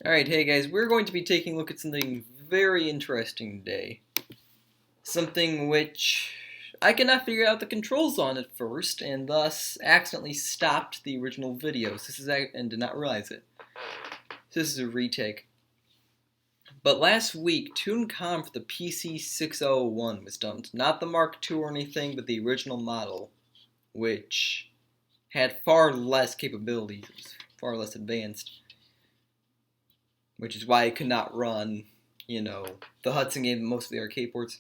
Alright, hey guys, we're going to be taking a look at something very interesting today. Something which I could not figure out the controls on at first, and thus accidentally stopped the original video. And did not realize it. This is a retake. But last week, Tutankham for the PC-6001 was dumped. Not the Mark II or anything, but the original model, which had far less capabilities, it was far less advanced. Which is why it could not run, the Hudson game, most of the arcade ports.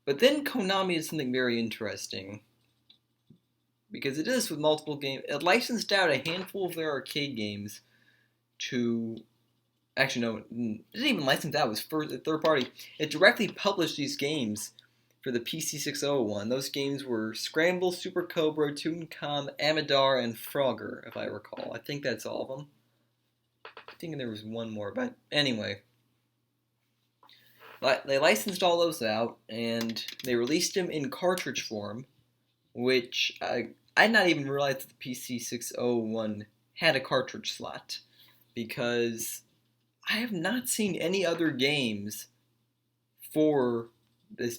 But then Konami did something very interesting, because it did this with multiple games. It licensed out a handful of their arcade games to... Actually, no, it didn't even license out. It was for a third party. It directly published these games for the PC-6001. Those games were Scramble, Super Cobra, Tutankham, Amidar, and Frogger, if I recall. I think that's all of them. I think there was one more, but anyway. They licensed all those out, and they released them in cartridge form, which I did not even realize that the PC-6001 had a cartridge slot, because I have not seen any other games for this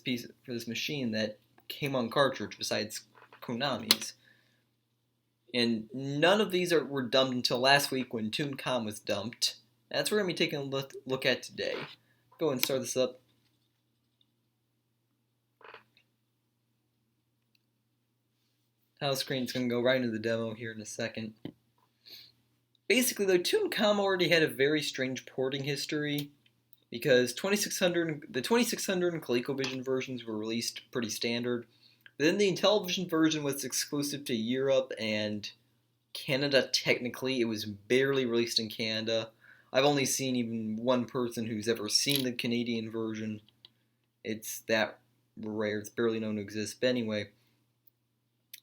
machine that came on cartridge besides Konami's. And none of these were dumped until last week when Tutankham was dumped. That's what we're going to be taking a look at today. Go ahead and start this up. Title screen's going to go right into the demo here in a second. Basically, though, Tutankham already had a very strange porting history, because the 2600 and ColecoVision versions were released pretty standard. Then the Intellivision version was exclusive to Europe and Canada. Technically, it was barely released in Canada. I've only seen even one person who's ever seen the Canadian version. It's that rare. It's barely known to exist. But anyway.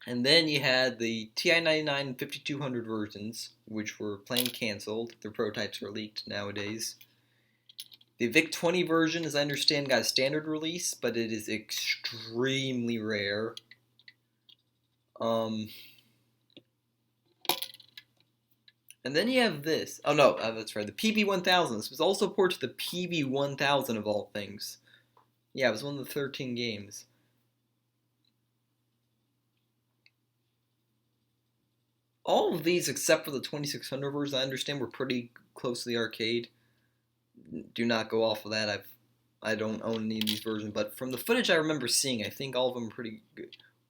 And then you had the TI-99 and 5200 versions, which were planned canceled. Their prototypes are leaked nowadays. The VIC-20 version, as I understand, got a standard release, but it is extremely rare. And then you have this. Oh no, that's right. The PB-1000. This was also ported to the PB-1000 of all things. Yeah, it was one of the 13 games. All of these, except for the 2600 version, I understand, were pretty close to the arcade. Do not go off of that. I don't own any of these versions, but from the footage I remember seeing, I think all of them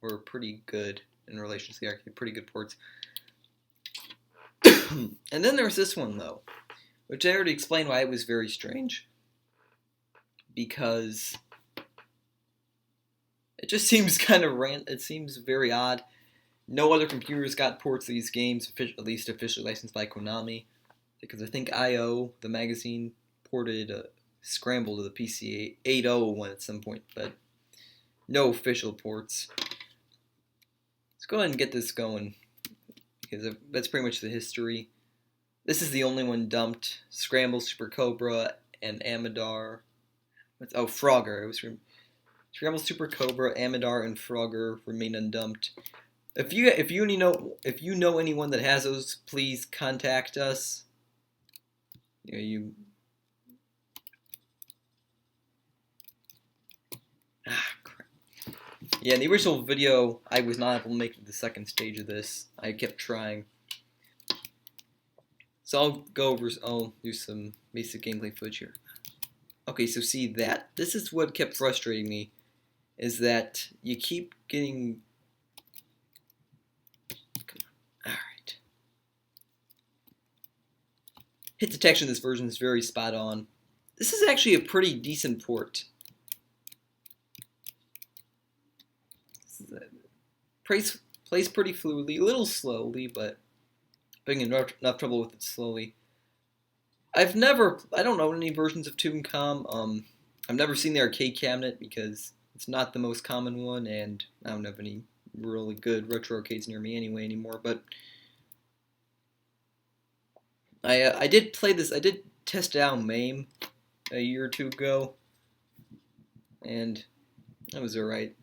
were pretty good in relation to the arcade. Pretty good ports. And then there's this one, though, which I already explained why it was very strange. Because it just seems kind of it seems very odd. No other computers got ports of these games, at least officially licensed by Konami. Because I think I.O., the magazine, ported Scramble to the PC-8001 at some point, but no official ports. Let's go ahead and get this going, because that's pretty much the history. This is the only one dumped. Scramble, Super Cobra, and Amidar. Oh, Frogger. It was Scramble, Super Cobra, Amidar, and Frogger remain undumped. If you know anyone that has those, please contact us. Crap. Yeah, in the original video, I was not able to make it to the second stage of this. I kept trying. So I'll do some basic gameplay footage here. Okay, so see that. This is what kept frustrating me, is that you keep getting... Alright. Hit detection of this version is very spot on. This is actually a pretty decent port. Plays pretty fluidly, a little slowly, but having enough trouble with it slowly. I don't know any versions of Tutankham. I've never seen the arcade cabinet because it's not the most common one, and I don't have any really good retro arcades near me anymore, but I did play this. I did test it out on MAME a year or two ago, and that was alright.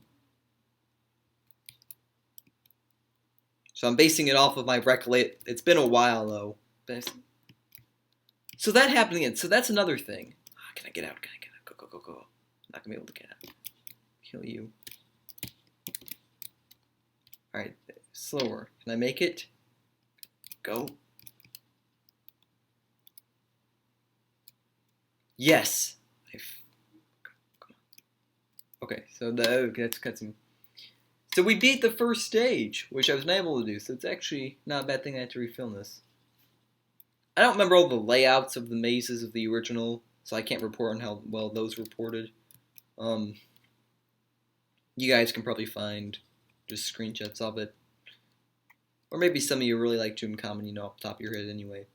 So I'm basing it off of my recollection. It's been a while though. So that happened again. So that's another thing. Can I get out? Can I get out? Go, go, go, go. I'm not gonna be able to get out. Kill you. Alright, slower. Can I make it? Go. Yes! Come on. Okay, so let's cut some. So we beat the first stage, which I was not able to do, so it's actually not a bad thing I had to refilm this. I don't remember all the layouts of the mazes of the original, so I can't report on how well those reported. You guys can probably find just screenshots of it. Or maybe some of you really like Tutankham and you know off the top of your head anyway.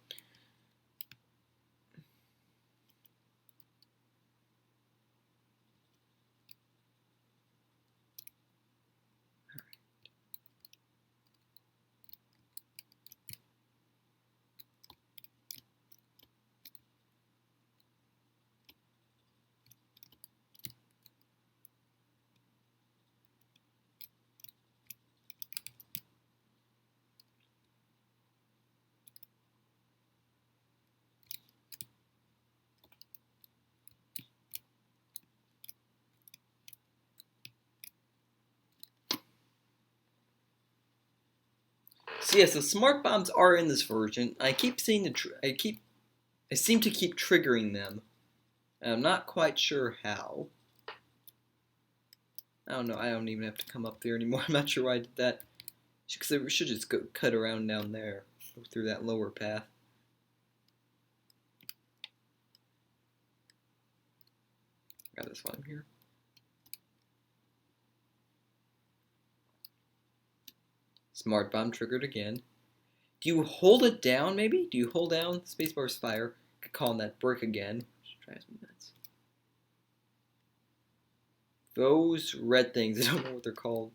So yes, the smart bombs are in this version. I keep seeing I seem to keep triggering them. And I'm not quite sure how. I don't know. I don't even have to come up there anymore. I'm not sure why I did that. Because we should just go cut around down there, go through that lower path. Got this one here. Smart bomb triggered again. Do you hold it down, maybe? Do you hold down spacebar's fire? I could call on that brick again. Which drives me nuts. Those red things, I don't know what they're called.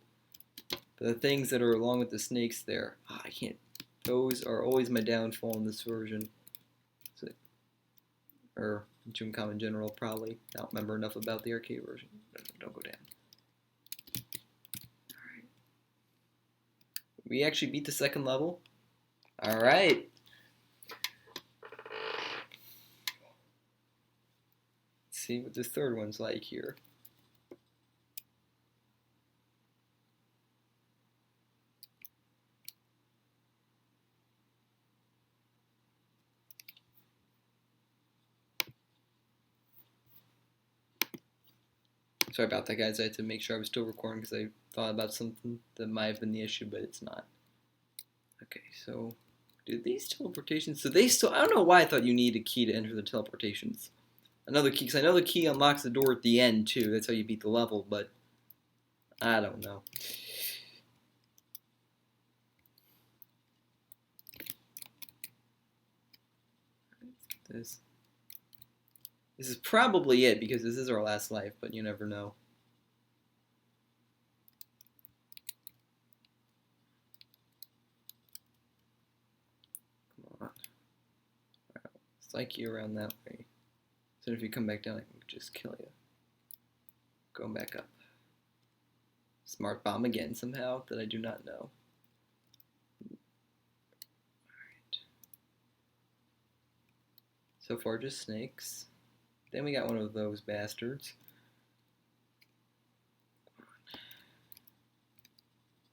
The things that are along with the snakes there. Oh, I can't. Those are always my downfall in this version. Or Tutankham in general, probably. I don't remember enough about the arcade version. Don't go down. Alright. We actually beat the second level. Alright. Let's see what this third one's like here. Sorry about that, guys. I had to make sure I was still recording because I thought about something that might have been the issue, but it's not. Okay, so do these teleportations? So they still. I don't know why I thought you need a key to enter the teleportations. Another key, because I know the key unlocks the door at the end too. That's how you beat the level, but I don't know. Let's get this. This is probably it because this is our last life, but you never know. Come on. I'll psych you around that way. So if you come back down, I can just kill you. Going back up. Smart bomb again somehow that I do not know. Alright. So far just snakes. Then we got one of those bastards.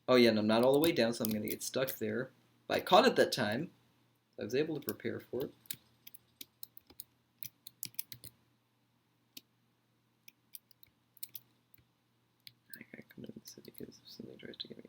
Oh yeah, and I'm not all the way down, so I'm gonna get stuck there. But I caught it that time. So I was able to prepare for it. I gotta come to the city because something tries to get me.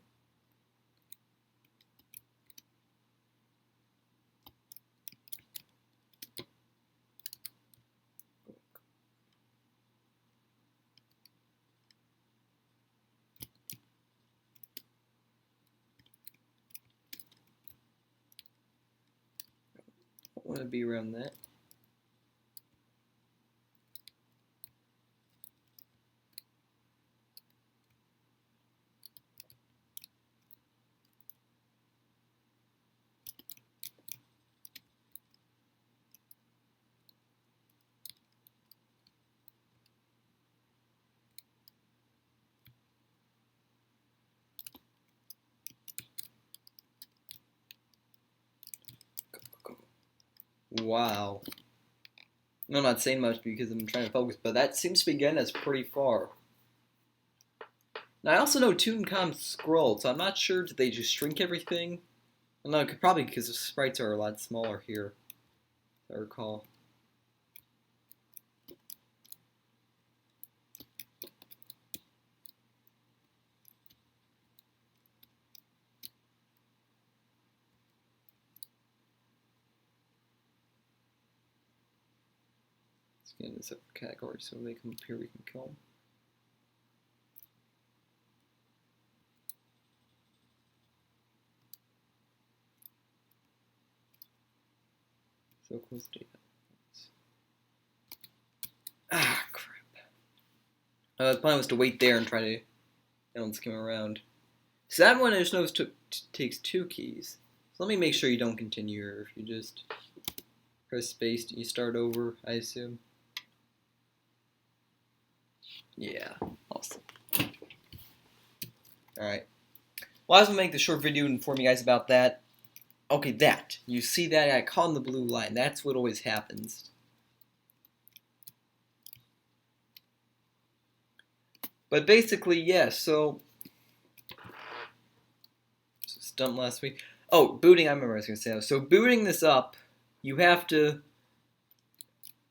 I want to be around that. Wow. I'm not saying much because I'm trying to focus, but that seems to be getting us pretty far. Now, I also know Tutankham scrolled, so I'm not sure, did they just shrink everything? Well, no, probably because the sprites are a lot smaller here, if I recall. Let's get in this separate category so when they come up here we can kill them. So close data. Ah, crap. The plan was to wait there and try to skim around. So that one I just noticed takes 2 keys. So let me make sure you don't continue, or if you just press space, you start over, I assume. Yeah, awesome. Alright. Well, I was going to make the short video and inform you guys about that. Okay, that. You see that icon, the blue line. That's what always happens. But basically, yeah, so stunt last week. Oh, booting, I remember what I was going to say. So booting this up, you have to,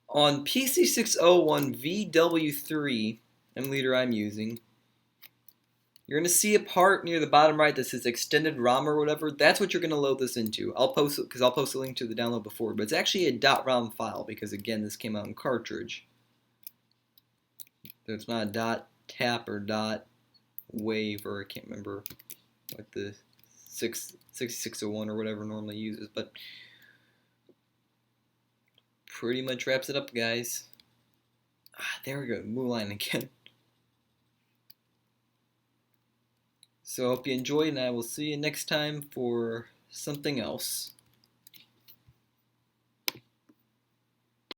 on PC-6001 VW3, emulator I'm using, you're going to see a part near the bottom right that says extended ROM or whatever. That's what you're going to load this into. I'll post a link to the download before, but it's actually a .rom file because, again, this came out in cartridge. So it's not a .tap or .wave, or I can't remember what the 6601 or whatever normally uses, but pretty much wraps it up, guys. There we go, blue line again. So I hope you enjoyed, and I will see you next time for something else.